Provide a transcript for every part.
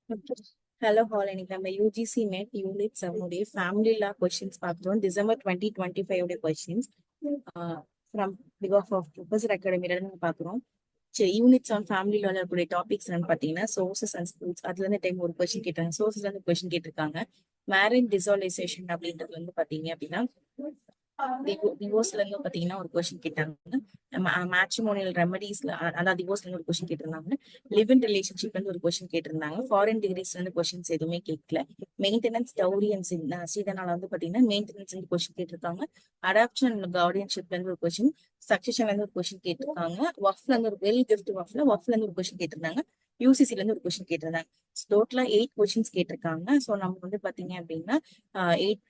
Hello all இன்னைக்கு நம்ம UGC NET unit 7 family law questions பார்க்குறோம். December 2025 questions from because of professor அகாடமியில நம்ம பார்க்குறோம். சரி, யூனிட்ஸ் ஆன் ஃபேமிலி லால இருக்கக்கூடிய டாபிக்ஸ் பார்த்தீங்கன்னா சோர்சஸ் அண்ட் ஸ்கூல்ஸ். அதுல இருந்து டைம் ஒரு கொஸ்டின் கேட்டாங்க, சோர்சஸ் வந்து கொஸ்டின் கேட்டிருக்காங்க. மேரேஜ் டிசாலிசேஷன் அப்படின்றது வந்து பாத்தீங்க அப்படின்னா டிவோர்ஸ்ல இருந்து பாத்தீங்கன்னா ஒரு கொஸ்டின் கேட்டாங்க. மேட்ரிமோனியல் ரெமடிஸ்ல அதாவது டிவோர்ஸ்ல இருந்து ஒரு கொஸ்டின் கேட்டிருந்தாங்க. லிவ் இன் ரிலேஷன்ஷிப்ல இருந்து ஒரு கொஸ்டின் கேட்டிருந்தாங்க. ஃபாரின் டிகிரிஸ்ல இருந்து கொஸ்டின்ஸ் எதுவுமே கேட்கல. மெயின்டெனன்ஸ் டவுரி அண்ட் சீதனால வந்து பாத்தீங்கன்னா மெயின்டெனன்ஸ் இருந்து கொஸ்டின் கேட்டிருக்காங்க. அடாப்ஷன் கார்டியன்ஷிப்ல இருந்து ஒரு கொஸ்டின், சக்சஷன்ல இருந்து ஒரு கொஸ்டின் கேட்டிருக்காங்க. வஃப்ல இருந்து ஒரு வெல் கிஃப்ட் வஃப்ல இருந்து ஒரு கொஸ்டின் கேட்டிருந்தாங்க. யூசிசில இருந்து ஒரு கொஸ்டின் கேட்டிருந்தாங்க. டோட்டலா 8 கொஸ்டின்ஸ் கேட்டிருக்காங்க. ஸோ நம்ம வந்து பாத்தீங்க அப்படின்னா எயிட்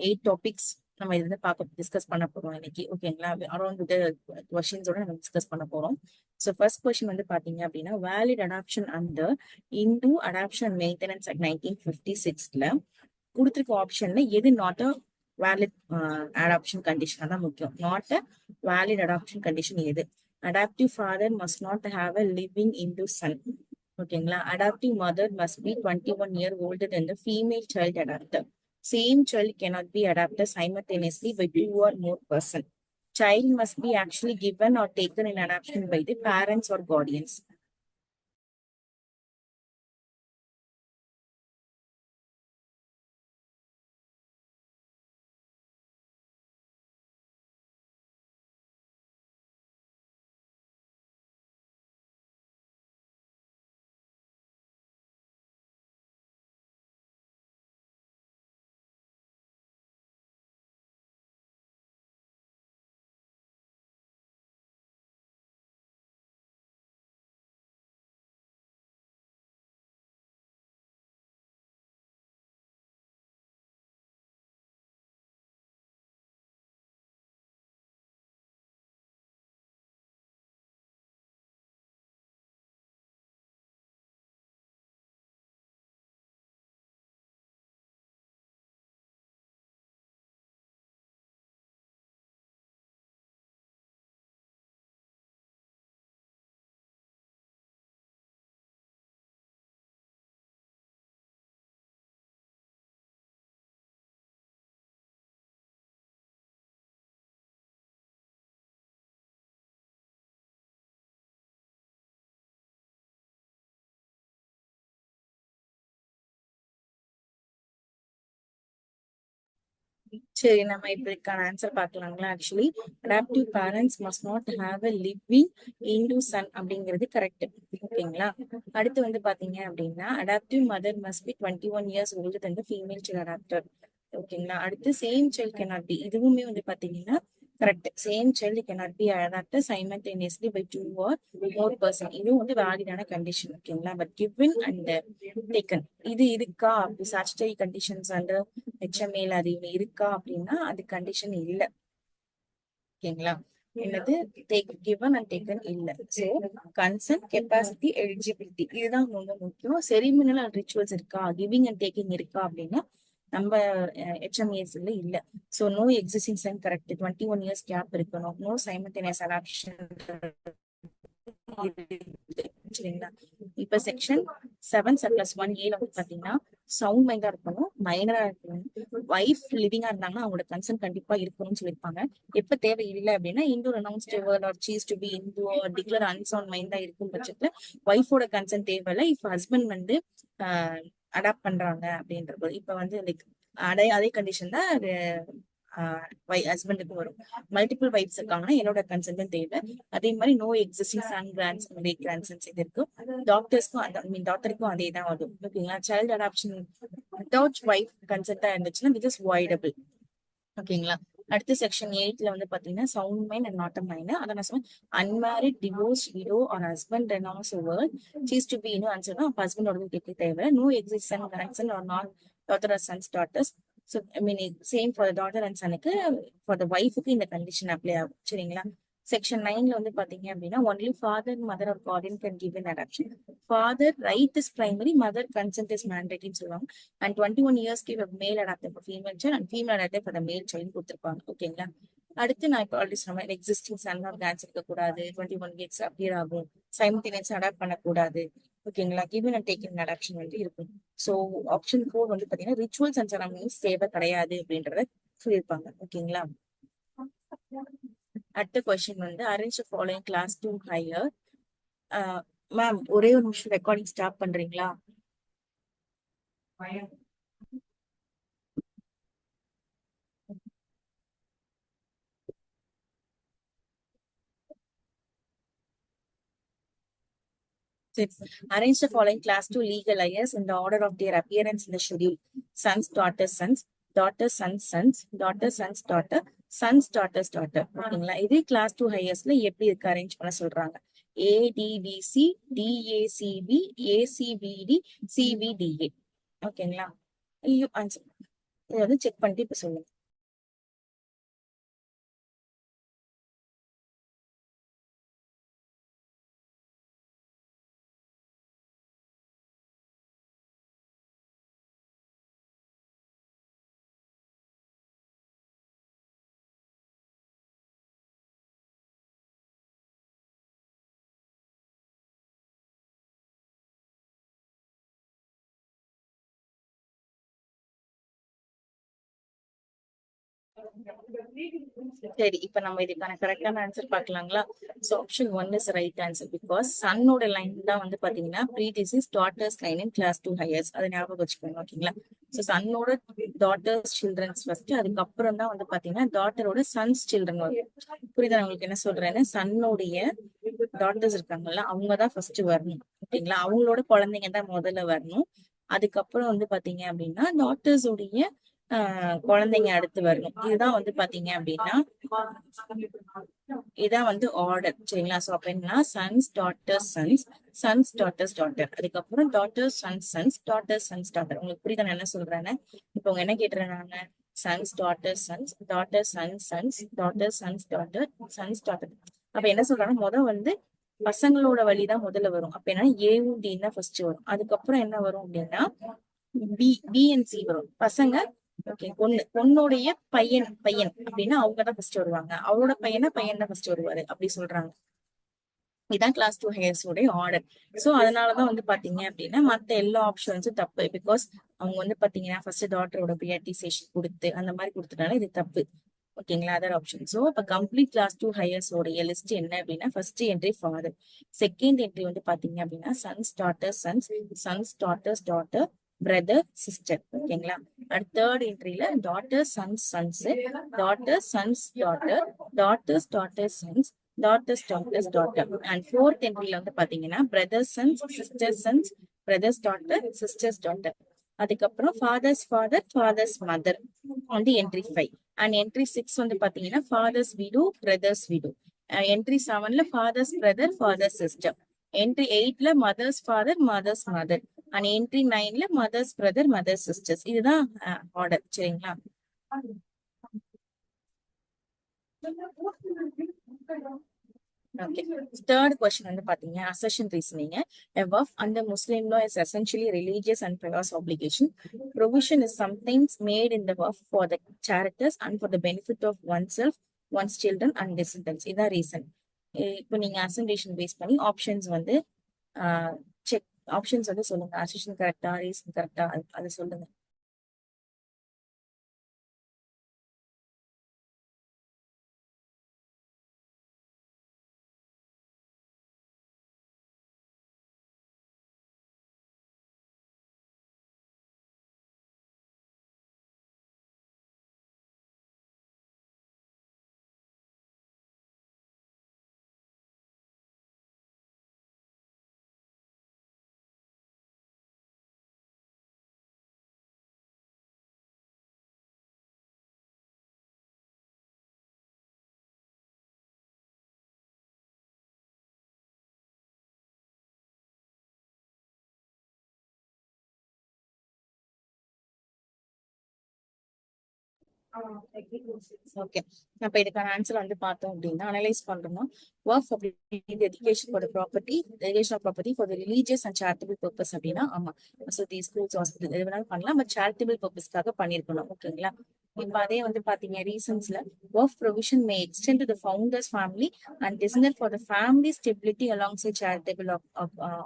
எயிட் டாபிக்ஸ் நம்ம இது வந்து டிஸ்கஸ் பண்ண போறோம் இன்னைக்கு. ஓகேங்களா? அரௌண்ட் வித் கொஸ்டின்ஸோட நம்ம டிஸ்கஸ் பண்ண போறோம். ஸோ ஃபர்ஸ்ட் கொஸ்டின் வந்து பாத்தீங்க அப்படின்னா valid adoption and Hindu adoption maintenance act 1956ல கொடுத்துருக்க ஆப்ஷன்ல எது not a valid adoption condition தான் முக்கியம். Not a valid adoption condition எது? Adoptive father must not have a living Hindu son. ஓகேங்களா? Adoptive mother must be 21 years older than the female child adopter. Same child cannot be adopted simultaneously by 2 or more person. Child must be actually given or taken in adoption by the parents or guardians. சரி, நம்ம இப்ப இதுக்கான answer பார்க்கலாங்களா? Actually adoptive parents must not have a living Hindu son அப்படிங்கிறது correct. ஓகேங்களா? அடுத்து வந்து பாத்தீங்க அப்படின்னா adoptive mother must be 21 years older than the female child adopter. ஓகேங்களா? அடுத்து சேம் சைல்ட் cannot be, இதுவுமே வந்து பாத்தீங்கன்னா correct. Same child cannot be adopted simultaneously by 2 or more person. இதுவும் வந்து வேலிடான கண்டிஷன். ஓகேங்களா? பட் given and taken இது இருக்கா? ஸ்டாச்சுட்டரி கண்டிஷன்ஸ் அண்ட் HMAல அது இருக்கா அப்படின்னா அது கண்டிஷன் இல்ல. ஓகேங்களா? என்னது? கிவன் அண்ட் டேக்கன் இல்ல. சோ கன்சென்ட், கெப்பாசிட்டி, எலிஜிபிலிட்டி இதுதான் ரொம்ப முக்கியம். செரிமினல் அண்ட் ரிச்சுவல்ஸ் இருக்கா, கிவிங் அண்ட் டேக்கிங் இருக்கா அப்படின்னா நம்ம HMAஸ்ல இல்ல. So no existing son correct. 21 years gap இருக்கணும். No simultaneous adoption. சரிங்களா? இப்ப செக்ஷன் 7+1A வந்து பாத்தீங்கன்னா சவுண்ட் மைண்டா இருக்கணும், மைனரா இருக்கணும், வைஃப் லிவிங்கா இருந்தாங்கன்னா அவங்களோட கன்சென்ட் கண்டிப்பா இருக்கணும்னு சொல்லியிருப்பாங்க. எப்ப தேவை இல்லை அப்படின்னா Hindu announced world or ceases to be Hindu declare unsound மைண்டா இருக்கும் பட்சத்துல ஒய்ஃபோட கன்சென்ட் தேவையில்லை. இப்ப ஹஸ்பண்ட் வந்து அடாப்ட் பண்றாங்க அப்படின்றது இப்ப வந்து லைக் அதே கண்டிஷன் தான் ஹஸ்பண்டுக்கு வரும். மல்டிபிள் வைஃப்ஸ் இருக்காங்கன்னா என்னோட கன்சென்ட் தேவை. அதே மாதிரி no existing son grands great grandsons இது இருக்கும். டாக்டர்ஸ்க்கும் டாக்டருக்கும் அதே தான் வரும். ஓகேங்களா? சைல்டு அடாப்ஷன் வித்தவுட் வைஃப் கன்சென்டா இருந்துச்சுன்னா திஸ் இஸ் வாய்டபிள். ஓகேங்களா? அடுத்து செக்ஷன் 8ல வந்து பாத்தீங்கன்னா sound mind and not mind. அதை நான் சொன்னேன். Unmarried divorce widow or husband renounce world ceases to be இன்னும் ஆன்சர் தான் ஹஸ்பண்டோட கேட்க தேவை. No existing connection or not daughter or sons daughters. So I mean same for daughter and சனுக்கு, for the ஒய்ஃபுக்கு இந்த கண்டிஷன் அப்ளை ஆகும். சரிங்களா? செக்ஷன் 9ல வந்து பாத்தீங்க அப்படின்னா only father mother or guardian can give an adoption. Father right is primary, mother consent is மேண்டேட்டரின்னு சொல்லுவாங்க. அண்ட் 21 years மேல் adopter for female child and female adopter for male child கொடுத்துருப்பாங்க. ஓகேங்களா? அடுத்து நான் இப்போ ஆல்ரெடி சொன்ன எக்ஸிஸ்டிங் சன் ஆர் டான்ஸ் இருக்கக்கூடாது. 21 gigs அப்பியர் ஆகும். சைமல்டேனியஸ் அடாப்ட் பண்ணக்கூடாது. ஓகேங்களா, கிவன் அண்ட் டேக்கன் அடாப்ஷன் வந்து இருக்கும். ஸோ ஆப்ஷன் 4 வந்து பாத்தீங்கன்னா ரிச்சுவல்ஸ் அண்ட் செரமனிஸ் தேவை கிடையாது அப்படின்றத சொல்லியிருப்பாங்க. ஓகேங்களா. அடுத்த கொஸ்டின் வந்து arrange following class to hire. Ma'am ஒரே ஒரு நிமிஷம் ரெக்கார்டிங் ஸ்டாப் பண்றீங்களா? Arrange the following class to legal heirs in the order of their appearance in the schedule. Sons, daughters, sons, daughters, sons, sons, daughters, sons, daughter, sons, daughters, daughter. ஓகேங்களா. இதே class 2 ஹையர்ஸ்ல எப்படி இருக்கு arrange பண்ண சொல்றாங்க. ADBC, DACB, ACBD, CBDA. ஓகேங்களா. ஐயோ answer இதை வந்து செக் பண்ணிட்டு இப்ப சொல்லுங்க. சரி, இப்ப நம்ம இதுக்கான கரெக்டான ஆன்சர் பாக்கலாங்களா. So option 1 is right answer. Because சன்னோட லைன் தான் வந்து பாத்தீங்கன்னா predeceased daughter's line in class 2 heirs. அதை ஞாபகம் வச்சுக்கோங்க. ஓகேங்களா. சோ சன்னோட டாட்டர்ஸ் சில்ட்ரன்ஸ் ஃபர்ஸ்ட், அதுக்கப்புறம் தான் வந்து பாத்தீங்கன்னா டாட்டரோட சன்ஸ் சில்ட்ரன் வரும். புரியுதா உங்களுக்கு என்ன சொல்றேன்னு? சன்னோடைய டாட்டர்ஸ் இருக்காங்கல்ல, அவங்கதான் ஃபர்ஸ்ட் வரணும். ஓகேங்களா. அவங்களோட குழந்தைங்க தான் முதல்ல வரணும். அதுக்கப்புறம் வந்து பாத்தீங்க அப்படின்னா டாட்டர்ஸ் உடைய குழந்தைங்க அடுத்து வரணும். இதுதான் வந்து பாத்தீங்க அப்படின்னா இதான் வந்து ஆர்டர். சரிங்களா. சோ அப்ப என்ன, son's daughter's sons, sons daughter's daughter, அதுக்கப்புறம் daughter's sons sons, daughter's sons daughter. உங்களுக்கு புரியுதா நான் என்ன சொல்றேன்னு? இப்ப உங்க என்ன கேட்டுறாங்க, son's daughter's sons, daughter son's sons, daughter son's daughter, son's daughter. அப்ப என்ன சொல்றாங்க, முதல் வந்து பசங்களோட வழிதான் முதல்ல வரும். அப்ப என்ன, ஏவும் டி தான் ஃபர்ஸ்ட் வரும். அதுக்கப்புறம் என்ன வரும் அப்படின்னா பி அண்ட் சி வரும். பசங்க ஓகே, பொண்ணுடைய பையன் அப்படின்னா அவங்கதான் ஃபர்ஸ்ட் வருவாங்க. அவரோட பையன் தான் ஃபர்ஸ்ட் வருவாரு அப்படி சொல்றாங்க. இதான் கிளாஸ் 2 ஹையர்ஸ் உடைய ஆர்டர். சோ அதனாலதான் வந்து பாத்தீங்க அப்படின்னா மத்த எல்லா ஆப்ஷன்ஸும் தப்பு. பிகாஸ் அவங்க வந்து பாத்தீங்கன்னா ஃபர்ஸ்ட் டாட்டரோட பிரியாரிட்டைசேஷன் கொடுத்து அந்த மாதிரி கொடுத்தனால இது தப்பு. ஓகேங்களா. Other option. சோ இப்ப கம்ப்ளீட் கிளாஸ் 2 ஹையர்ஸ் உடைய லிஸ்ட் என்ன அப்படின்னா, first entry father, second entry வந்து பாத்தீங்க அப்படின்னா son's daughter's sons, sons daughter's daughter, brother sister. ஓகேங்களா. அடுத்த தேர்ட் என்ட்ரில daughter son's sons, daughter son's daughter, daughter's daughter sons, daughter's daughter's daughter. And fourth என்ட்ரில வந்து பாத்தீங்கன்னா brother's sons, sister's sons, brother's daughter, sister's daughter. அதுக்கப்புறம் father's father, father's mother வந்து entry 5. And entry 6 வந்து பாத்தீங்கன்னா father's widow, brother's widow. Entry 7ல father's brother, father's sister. Entry 8ல mother's father, mother's mother. And entry 9ல mother's brother, mother's sisters. இதுதான் order. சரிங்களா. Okay. Third question வந்து பாத்தீங்க assertion reasoning. A waqf under Muslim law is essentially religious and pious obligation. Provision is sometimes made in the waqf for the charities and for the benefit of oneself, one's children and descendants. இதான் reason. இப்போ நீங்க assertion base பண்ணி options வந்து check options வந்து சொல்லுங்க. assertion கரெக்டா, reason கரெக்டா, அதை சொல்லுங்க. ஓகே, அப்ப இதுக்கான ஆன்சர் வந்து பார்த்தோம் அப்படின்னா அனலைஸ் பண்றோம்னா, வக்ஃப் அப்படின்றது education for property, education of property for religious and charitable purpose அப்படின்னா ஆமா. ஸோ தி ஸ்கூல்ஸ், ஹாஸ்பிட்டல் எது வேணாலும் பண்ணலாம், பட் சேரிட்டபிள் பர்பஸ்க்காக பண்ணிருக்கணும். ஓகேங்களா. இப்ப அதே வந்து பாத்தீங்க ரீசன்ஸ்ல, வக்ஃப் provision may extend to the founder's family and designer for the family stability alongside charitable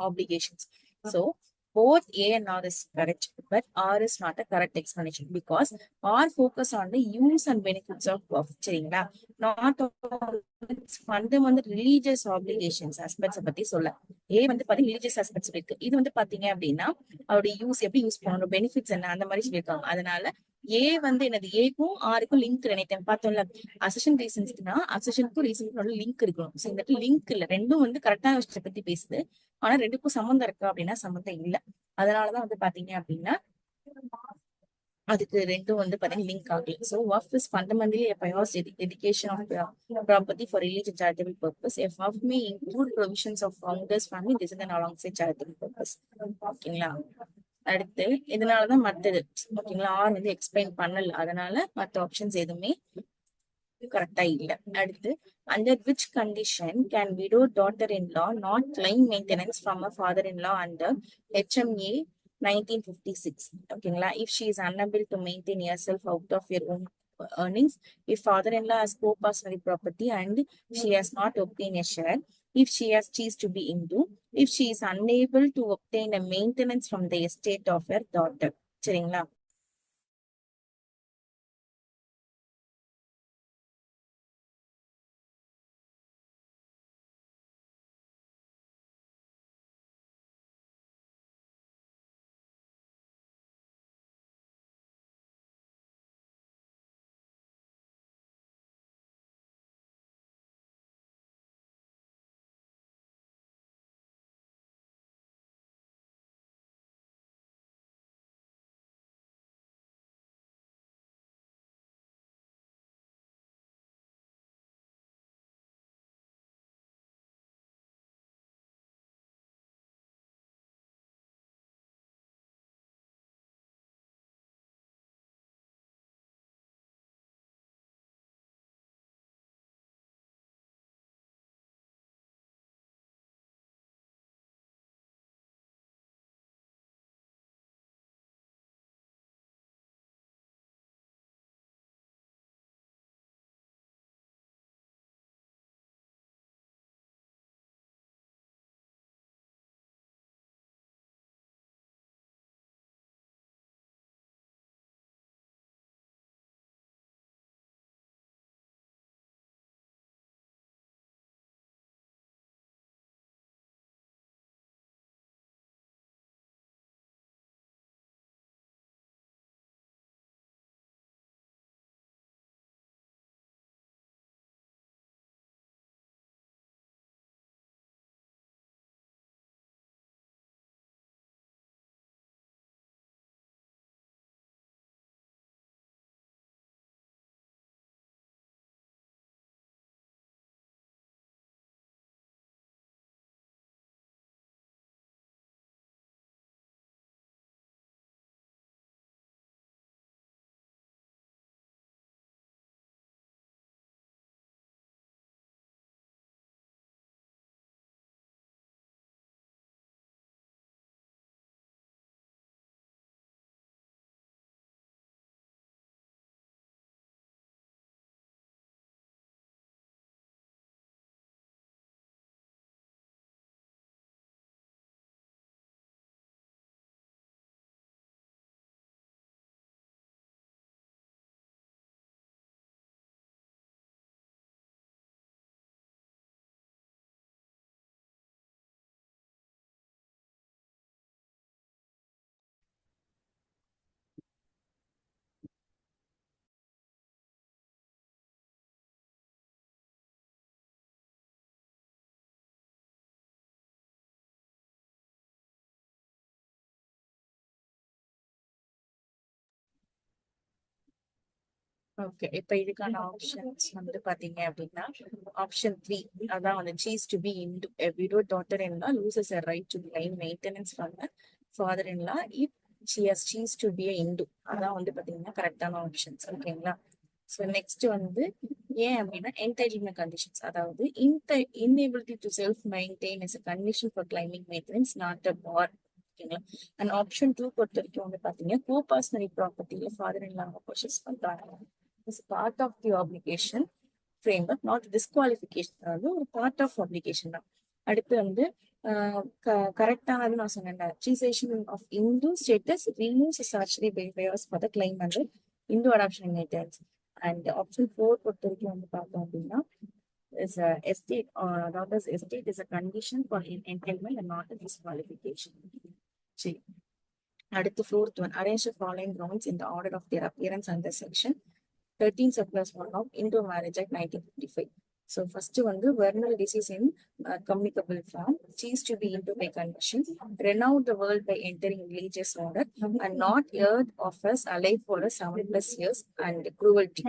applications. So both A and R is correct, but R is not a correct explanation because R focus on the use and benefits of wealth. சரிங்களா? Not on its fundamental religious obligations aspects பத்தி சொல்ல. A வந்து பாத்தீங்க religious aspects இருக்கு. இது வந்து பாத்தீங்க அப்படின்னா அவருடைய யூஸ் எப்படி யூஸ் பண்ணணும், பெனிஃபிட்ஸ் என்ன அந்த மாதிரி சொல்லியிருக்காங்க. அதனால ஏ வந்து என்னது ஏக்கும் ஆருக்கும் லிங்க் நினைத்தேன் பார்த்தோம்ல. அசஷன் ரீசன்ஸ்னா அசஷனுக்கும் ரீசனுக்கும் லிங்க் இருக்கணும். சோ இந்த இடத்துல லிங்க் இல்ல, ரெண்டும் வந்து கரெக்டான விஷயத்தை பத்தி பேசுது. ஆனா ரெண்டுக்கும் சம்மந்தம் இருக்கா அப்படின்னா சம்மந்தம் இல்ல. அதனாலதான் வந்து பாத்தீங்க அப்படின்னா அதுக்கு ரெண்டும் வந்து பாத்தீங்கன்னா லிங்க் ஆகல. So WAF is fundamentally a pious dedication of property for religious charitable purpose. A WAF may include provisions of founders family descendant alongside charitable purpose. ஓகேங்களா? அடுத்து இதனாலதான் மத்தது ஓகேங்களா ஆர் வந்து எக்ஸ்பிளைன் பண்ணல, அதனால மத்த ஆப்ஷன்ஸ் எதுவுமே கரெக்டா இல்ல. அடுத்து under which condition can widow daughter-in-law not claim maintenance from a father-in-law under HMA 1956? ஓகேங்களா? If she is unable to maintain herself out of her own earnings, if father-in-law has co-personal property and she has not obtained a share, if she has ceased to be Hindu, if she is unable to obtain a maintenance from the estate of her daughter. சரிங்களா? Okay, இப்ப இதுக்கான options வந்து பாத்தீங்க அப்படின்னா option 3 அதான் வந்து cease to be into a widow daughter in law loses a right to claim maintenance from her father in law if she has ceased to be a Hindu. அதான் வந்து பாத்தீங்கன்னா கரெக்டான ஆப்ஷன்ஸ். ஓகேங்களா? ஸோ நெக்ஸ்ட் வந்து ஏன் அப்படின்னா entitlement conditions, அதாவது inability to self maintain is a condition for claiming maintenance, not a bar. ஓகேங்களா? அண்ட் ஆப்ஷன் 2 பொறுத்த வரைக்கும் வந்து பாத்தீங்கன்னா கோ பர்சனரி ப்ராப்பர்ட்டியில ஃபாதர் இன் லா பர்ச்சேஸ் பண்றாங்க is part of the obligation framework, not disqualification. அது ஒரு part of obligation தான். அடுத்து வந்து கரெக்டானது நான் சொன்னேன். Appreciation of Hindu status removes surgery base for the claim வந்து Hindu adoption methods. And option 4 பொறுத்த வரைக்கும் வந்து பார்த்தோம் அப்படின்னா is a estate or daughter's estate is a condition for entitlement and not a disqualification. சரி, அடுத்து fourth one, arrange the following grounds in the order of their appearance under section 13 surplus 1 of Indo Marriage Act 1955. So first வந்து vernal disease in communicable form, cease to be into by conversion, renowned the world by entering religious order, and not heard of us alive for a 7+ years, and cruelty.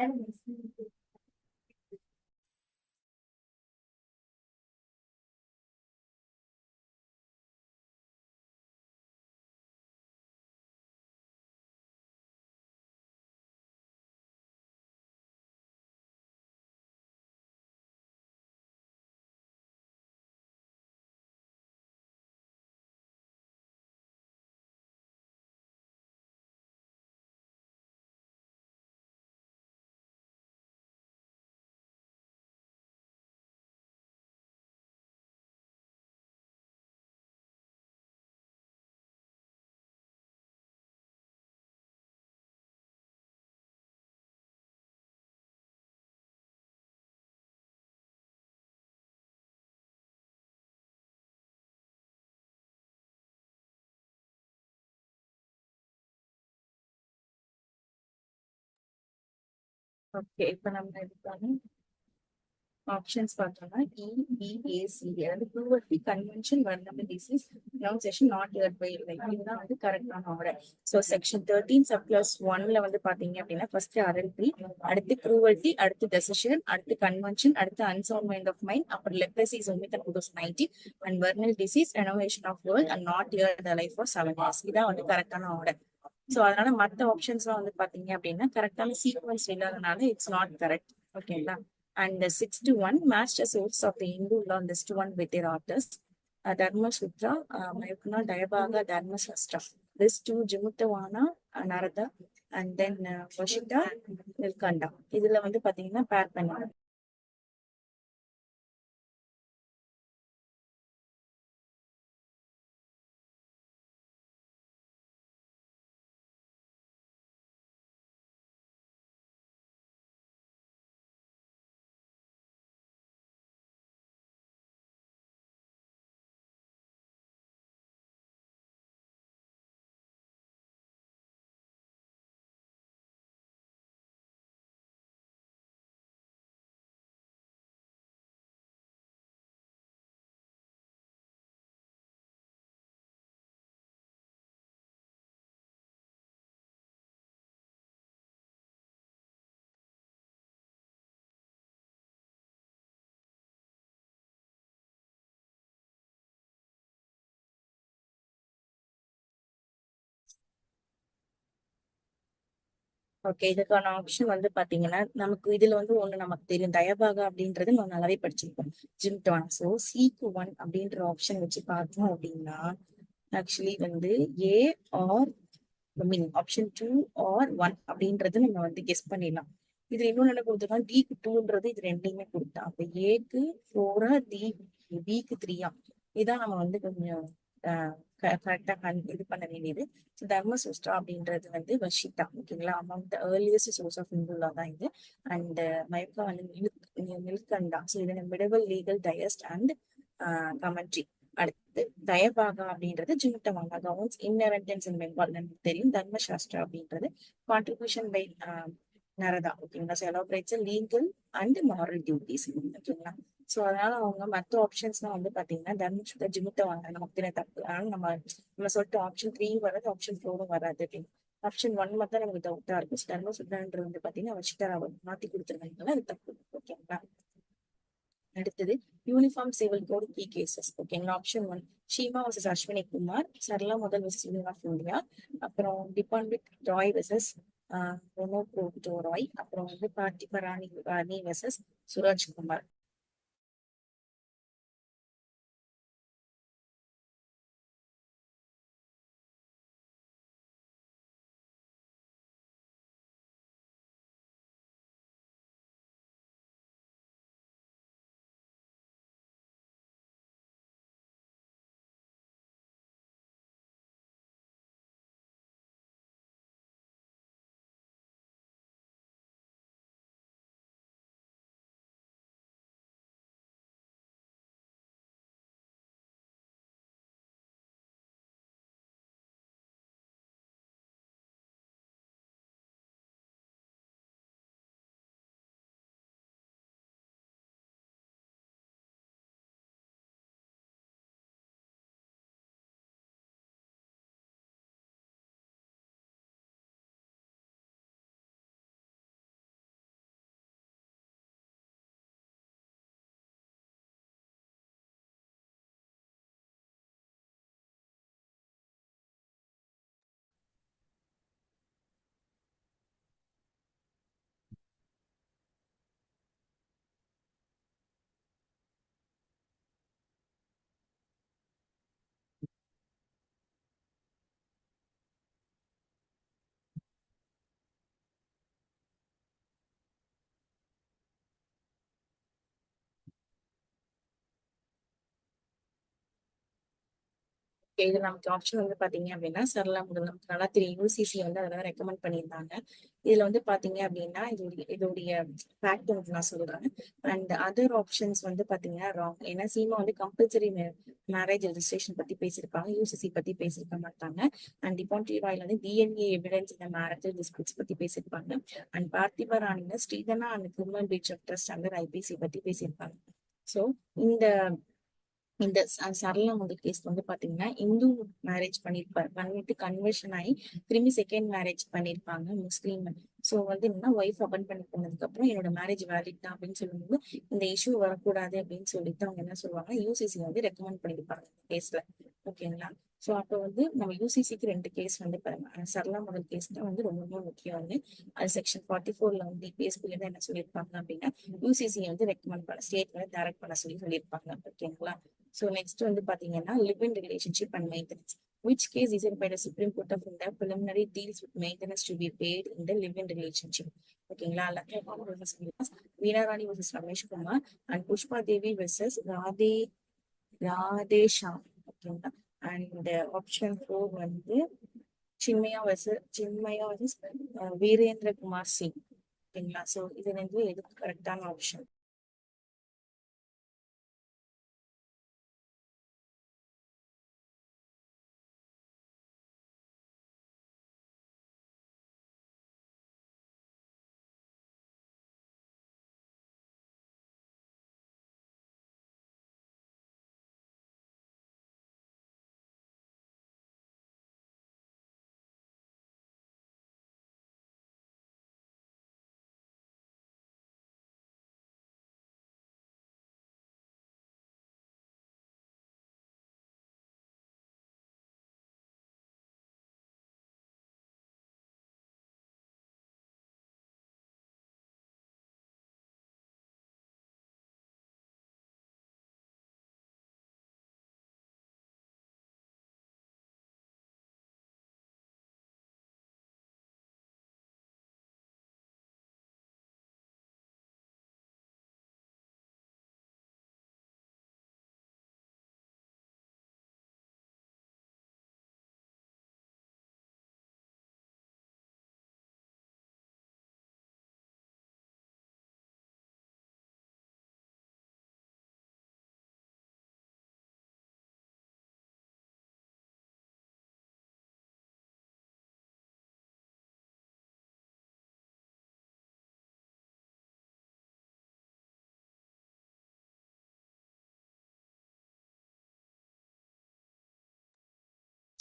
Okay, இப்ப நம்ம எடுத்தாலும் options பார்த்தோம்னா EBAC, அதாவது cruelty conversion venereal disease pronunciation not heard by like இதுதான் வந்து கரெக்டான order. So section 13 subclause 1ல வந்து பாத்தீங்க அப்படின்னா ஃபர்ஸ்ட் RLP, அடுத்து க்ரூவல்ட்டி, அடுத்து டெசிஷன், அடுத்து கன்வென்ஷன், அடுத்து அன்சவுண்ட் மைண்ட் ஆஃப் மைண்ட், அப்புறம் leprosy is omit 2019, and venereal disease, renovation of world, and not heard the life for 7 years. இதான் வந்து கரெக்டான ஆர்டர். ஸோ அதனால மற்ற ஆப்ஷன்ஸ்லாம் வந்து பாத்தீங்க அப்படின்னா கரெக்டான சீக்வன்ஸ் இல்லாதனால இட்ஸ் நாட் கரெக்ட். ஓகேங்களா? And the sixth one, master source of the Hindu law, list one with their authors, Dharma Sutra, Mayukna, Dayabaga, Dharma Shastra. This two, Jimutavana, Narada, and then Vashita, Nilkanda. இதுல வந்து பாத்தீங்கன்னா பேர் பண்ணுங்க. Okay, இதுக்கான option வந்து பாத்தீங்கன்னா நமக்கு இதுல வந்து ஒண்ணு நமக்கு தெரியும், தயபாகா அப்படின்றது நம்ம நல்லாவே படிச்சிருப்போம், ஜிம்டான். ஸோ சீக்கு 1 அப்படின்ற ஆப்ஷன் வச்சு பார்த்தோம் அப்படின்னா ஆக்சுவலி வந்து A or mean option 2 or 1 அப்படின்றது நம்ம வந்து கெஸ் பண்ணிடலாம். இதுல இன்னொன்னு என்ன கொடுத்துருக்கோம், டிக்கு 2ன்றது இது ரெண்டையுமே கொடுத்தா, அப்ப ஏக்கு 4ஆ, பிக்கு 3ஆ, இதான் நம்ம வந்து கொஞ்சம் கரெக்டா இது பண்ண வேண்டியது. தர்மசுஷ்டா அப்படின்றது வந்து வஷிதா. ஓகேங்களா? Among the earliest source of Hindu law தான் இது. அண்ட் மயக்கா வந்து மில்கண்டா. ஸோ இது medieval legal digest and commentary. அடுத்து தயபாகா அப்படின்றது ஜிமுட்டவாங்கா, கவுன்ஸ் இன்னரண்டன்ஸ் இன் பெங்கால் நமக்கு தெரியும். தர்மசாஸ்திரா அப்படின்றது கான்ட்ரிபியூஷன் பை நரதா. ஓகேங்களா? So elaborates legal and moral duties. ஓகேங்களா? ஸோ அதனால அவங்க மற்ற ஆப்ஷன்ஸ்லாம் வந்து பாத்தீங்கன்னா தர்மசுத்தா ஜிமுட்டவாங்கா நமக்கு தெரியும் தப்பு. அதனால நம்ம சொல்லிட்டு ஆப்ஷன் 3 வராது, ஆப்ஷன் 4 வராது அப்படின்னு. ஆப்ஷன் 1 மட்டும் தான் நமக்கு டவுட்டா இருக்கு. தர்மசுத்தான்றது வந்து பாத்தீங்கன்னா வச்சுட்டாரா மாத்தி கொடுத்துருக்காங்க, அது தப்பு. ஓகேங்களா? அடுத்தது யூனிஃபார்ம் சிவில் கோட் கீ கேசஸ். ஓகேங்களா? Option 1, Seema versus Ashwini Kumar, Sarla Mudgal versus Union of India, அப்புறம் டிபான்விக் ராய் வர்சஸ் ரொனோ ப்ரோட்டோ ராய், அப்புறம் வந்து பார்த்திப ராணி வர்சஸ் சுராஜ்குமார். இது நமக்கு ஆப்ஷன் வந்து பாத்தீங்க அப்படின்னா சரளா முதல் நமக்கு நல்லா தெரியும். யூசிசி வந்து அதெல்லாம் ரெக்கமெண்ட் பண்ணியிருந்தாங்க. இதுல வந்து பாத்தீங்க அப்படின்னா இதோடைய ஃபேக்ட் வந்து நான் சொல்றேன். அண்ட் அதர் ஆப்ஷன்ஸ் வந்து பாத்தீங்கன்னா ராங். ஏன்னா சீமா வந்து கம்பல்சரி மேரேஜ் ரெஜிஸ்ட்ரேஷன் பத்தி பேசியிருப்பாங்க, யூசிசி பத்தி பேசியிருக்க மாட்டாங்க. அண்ட் டிபான்ட்ரி ராயில் வந்து டிஎன்ஏ எவிடன்ஸ் இந்த மேரேஜ் டிஸ்பியூட்ஸ் பத்தி பேசியிருப்பாங்க. அண்ட் பார்த்திப ராணில stridhana and criminal breach of trust under IPC பத்தி பேசியிருப்பாங்க. ஸோ இந்த இந்த சரளா முதல் கேஸ் வந்து பாத்தீங்கன்னா இந்து மேரேஜ் பண்ணிட்டு கன்வர்ஷன் ஆகி திரும்பி செகண்ட் மேரேஜ் பண்ணிருப்பாங்க முஸ்லீம். சோ வந்து என்னன்னா ஒய்ஃப் அபன் பண்ணி போனதுக்கு அப்புறம் என்னோட மேரேஜ் வேலிட் தான் அப்படின்னு சொல்லும்போது இந்த இஷ்யூ வரக்கூடாது அப்படின்னு சொல்லிட்டு அவங்க என்ன சொல்லுவாங்க, யூசிசி வந்து ரெக்கமெண்ட் பண்ணிருப்பாங்க இந்த கேஸ்ல. ஓகேங்களா? சோ அப்ப வந்து நம்ம யூசிசிக்கு 2 கேஸ் வந்து பாருங்க. சரளா முதல் கேஸ் தான் வந்து ரொம்ப ரொம்ப முக்கியம் வந்து. அது செக்ஷன் 44ல வந்து டிபிஎஸ்பில இருந்து என்ன சொல்லியிருப்பாங்க அப்படின்னா யூசிசி வந்து ரெக்கமெண்ட் பண்ண ஸ்டேட் வந்து டைரக்ட் பண்ண சொல்லியிருப்பாங்க. ஓகேங்களா? So next வந்து பாத்தீங்கன்னா live-in relationship and maintenance. Which case is it by the Supreme Court of India preliminary deals with maintenance to be paid in the live-in relationship? ஓகேங்களா? Lakshmi versus Veena Rani versus Ramesh Kumar and Pushpa Devi versus Radheshyam. ஓகேங்களா? And option 4 வந்து Chinmaya versus Virendra Kumar Singh. ஓகேங்களா? So இது வந்து எதுக்கு கரெக்டான option?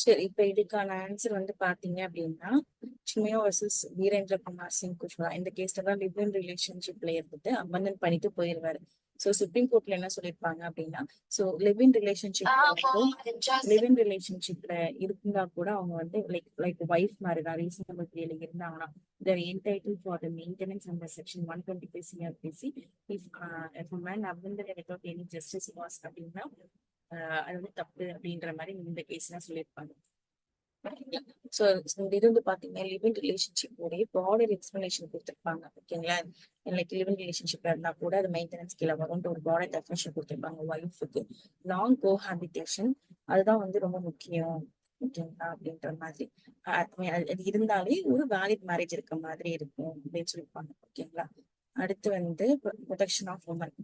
சரி, இப்ப இதுக்கான ஆன்சர் வந்து பாத்தீங்க அப்படின்னா சின்மயா வர்சஸ் வீரேந்திர குமார் சிங் குஷ்வா இந்த கேஸ்ல தான் லிவ் இன் ரிலேஷன்ஷிப்ல இருந்துட்டு அபந்தன் பண்ணிட்டு போயிருவாரு. சோ சுப்ரீம் கோர்ட்ல என்ன சொல்லியிருப்பாங்க அப்படின்னா, சோ லிவ் இன் ரிலேஷன்ஷிப்ல இருந்தா கூட அவங்க வந்து லைக் ஒய்ஃப் மாதிரி தான் ரீசனபிள் பீரியட்ல இருந்தாங்கன்னா they're entitled for the maintenance under section 125 CRPC if a man abandoned without any justice was அப்படின்னா அது வந்து தப்பு அப்படின்ற மாதிரி இந்த கேஸ் தான் சொல்லியிருப்பாங்க. சோ இந்த இது வந்து பாத்தீங்கன்னா லிவிங் ரிலேஷன்ஷிப் உடைய ப்ராடர் எக்ஸ்பிளனேஷன் கொடுத்திருப்பாங்க. ஓகேங்களா? லைக் லிவிங் ரிலேஷன்ஷிப்ல இருந்தா கூட அது மெயின்டெனன்ஸ் கீழே வரும்ன்ற ஒரு ப்ராடர் டெஃபினேஷன் கொடுத்திருப்பாங்க ஒய்ஃபுக்கு. லாங் கோஹாபிடேஷன் அதுதான் வந்து ரொம்ப முக்கியம். ஓகேங்களா? அப்படின்ற மாதிரி அது இருந்தாலே ஒரு வேலிட் மேரேஜ் இருக்க மாதிரி இருக்கும் அப்படின்னு சொல்லியிருப்பாங்க. ஓகேங்களா? அடுத்து வந்து protection of woman.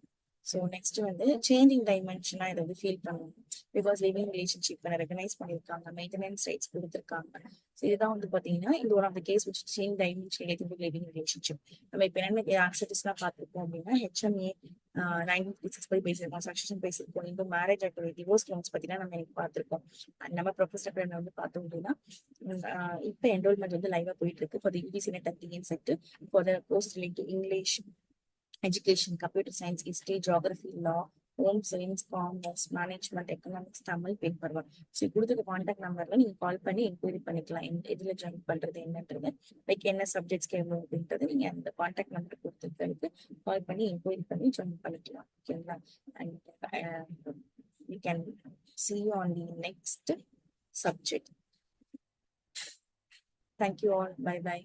So next வந்து சேஞ்சிங் டைமென்ஷனா இதை வந்து ஃபீல் பண்ணுவோம். பிகாஸ் லிவிங் ரிலேஷன்ஷிப் ரெகனைஸ் பண்ணியிருக்காங்க, மெயின்டெனன்ஸ் ரைட்ஸ் கொடுத்துருக்காங்க. ஸோ இதுதான் வந்து பாத்தீங்கன்னா இந்த one of the case which change dimension relative to living relationship. நம்ம இப்ப என்ன ஆக்சிடென்ட்ஸ்லாம் பார்த்துருக்கோம் அப்படின்னா HMA 1956 படி பேசியிருக்கோம், சக்சஷன் பேசியிருக்கோம், இந்த மேரேஜ் ஆக்ட் டிவோர்ஸ் லோன்ஸ் பத்தினா நம்ம எனக்கு பார்த்திருக்கோம். நம்ம ப்ரொஃபஸர் வந்து பார்த்தோம் அப்படின்னா இப்ப என்ரோல்மெண்ட் வந்து லைவா போயிட்டு இருக்கு for the UGC net and sector for the course relate to English education, computer science, history, geography, law, home science, commerce, management, economics, Tamil paper one. So கொடுத்துருக்க கான்டாக்ட் நம்பர்ல நீங்க கால் பண்ணி என்கொயரி பண்ணிக்கலாம். இதுல ஜாயின் பண்றது என்னன்றது, லைக் என்ன சப்ஜெக்ட்ஸ் கேட்கணும் அப்படின்றது நீங்க அந்த கான்டாக்ட் நம்பர் கொடுத்துருக்கு கால் பண்ணி என்கொயரி பண்ணி ஜாயின் பண்ணிக்கலாம். ஓகேங்களா? And we can see you on the next subject. Thank you all. Bye bye.